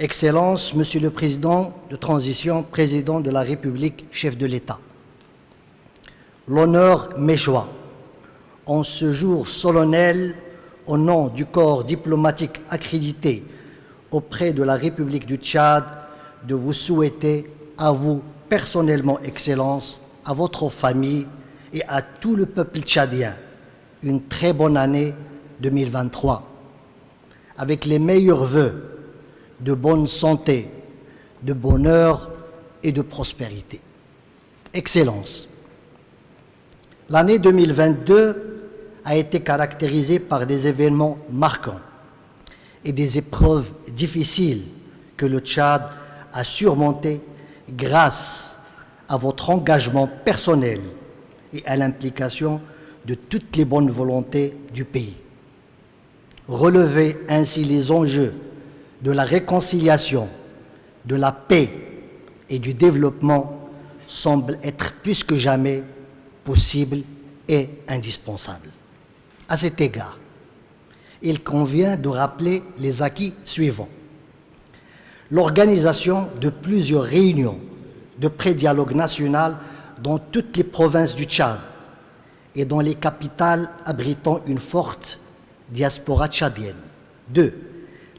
Excellences, Monsieur le Président de transition, Président de la République, chef de l'État. L'honneur m'échoit, en ce jour solennel, au nom du corps diplomatique accrédité auprès de la République du Tchad, de vous souhaiter à vous personnellement, Excellences, à votre famille et à tout le peuple tchadien une très bonne année 2023, avec les meilleurs vœux de bonne santé, de bonheur et de prospérité. Excellences, l'année 2022 a été caractérisée par des événements marquants et des épreuves difficiles que le Tchad a surmontées grâce à votre engagement personnel et à l'implication de toutes les bonnes volontés du pays. Relever ainsi les enjeux de la réconciliation, de la paix et du développement semble être plus que jamais possible et indispensable. À cet égard, il convient de rappeler les acquis suivants. L'organisation de plusieurs réunions de pré-dialogue national dans toutes les provinces du Tchad et dans les capitales abritant une forte diaspora tchadienne. 2.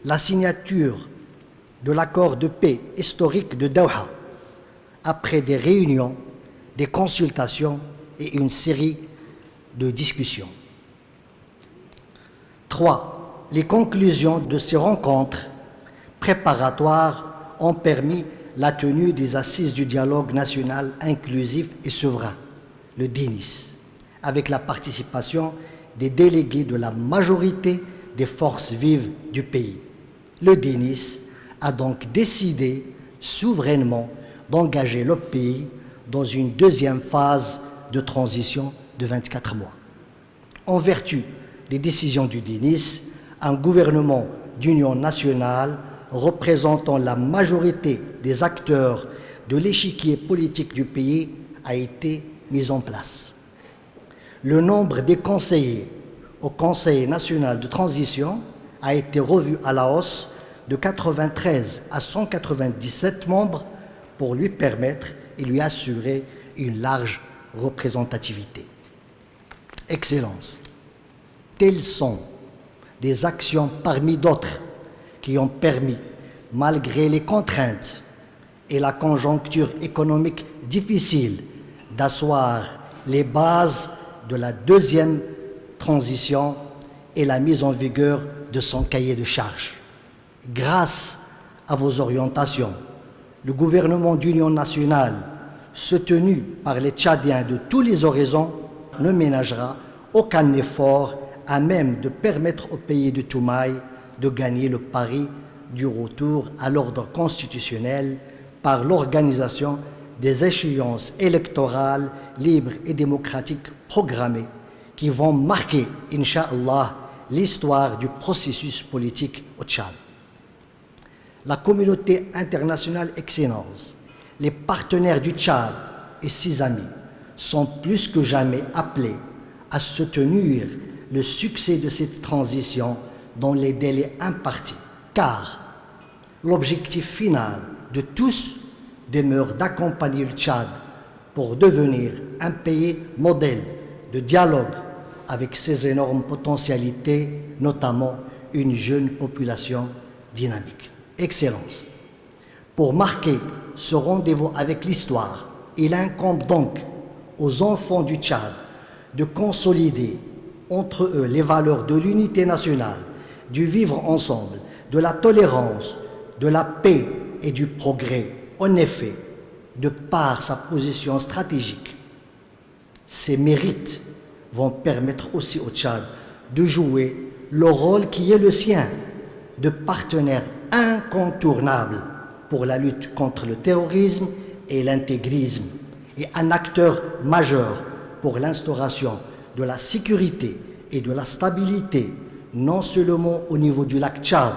La signature de l'accord de paix historique de Doha, après des réunions, des consultations et une série de discussions. 3. Les conclusions de ces rencontres préparatoires ont permis la tenue des assises du dialogue national inclusif et souverain, le DINIS, avec la participation des délégués de la majorité des forces vives du pays. Le DINIS a donc décidé souverainement d'engager le pays dans une deuxième phase de transition de 24 mois. En vertu des décisions du DINIS, un gouvernement d'union nationale représentant la majorité des acteurs de l'échiquier politique du pays a été mis en place. Le nombre des conseillers au Conseil national de transition a été revu à la hausse de 93 à 197 membres pour lui permettre et lui assurer une large représentativité. Excellences, telles sont des actions parmi d'autres qui ont permis, malgré les contraintes et la conjoncture économique difficile, d'asseoir les bases de la deuxième transition et la mise en vigueur de son cahier de charges. Grâce à vos orientations, le gouvernement d'union nationale, soutenu par les Tchadiens de tous les horizons, ne ménagera aucun effort à même de permettre au pays de Toumaï de gagner le pari du retour à l'ordre constitutionnel par l'organisation des échéances électorales libres et démocratiques programmées qui vont marquer, Inch'Allah, l'histoire du processus politique au Tchad. La communauté internationale excellence, les partenaires du Tchad et ses amis sont plus que jamais appelés à soutenir le succès de cette transition dans les délais impartis, car l'objectif final de tous demeure d'accompagner le Tchad pour devenir un pays modèle de dialogue avec ses énormes potentialités, notamment une jeune population dynamique. Excellences, pour marquer ce rendez-vous avec l'histoire, il incombe donc aux enfants du Tchad de consolider entre eux les valeurs de l'unité nationale, du vivre ensemble, de la tolérance, de la paix et du progrès. En effet, de par sa position stratégique, ses mérites vont permettre aussi au Tchad de jouer le rôle qui est le sien de partenaire incontournable pour la lutte contre le terrorisme et l'intégrisme et un acteur majeur pour l'instauration de la sécurité et de la stabilité, non seulement au niveau du lac Tchad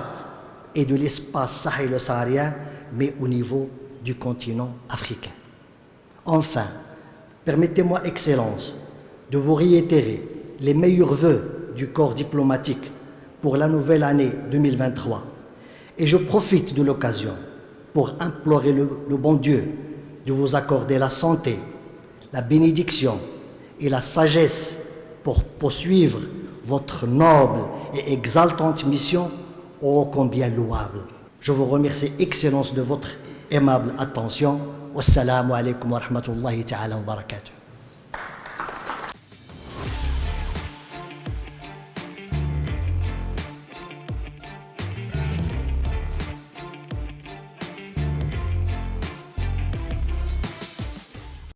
et de l'espace sahélo-saharien, mais au niveau du continent africain. Enfin, permettez-moi, Excellences, de vous réitérer les meilleurs vœux du corps diplomatique pour la nouvelle année 2023 Et je profite de l'occasion pour implorer le bon Dieu de vous accorder la santé, la bénédiction et la sagesse pour poursuivre votre noble et exaltante mission, ô combien louable. Je vous remercie, Excellence, de votre aimable attention. Wassalamu alaikum wa rahmatullahi ta'ala wa barakatuh.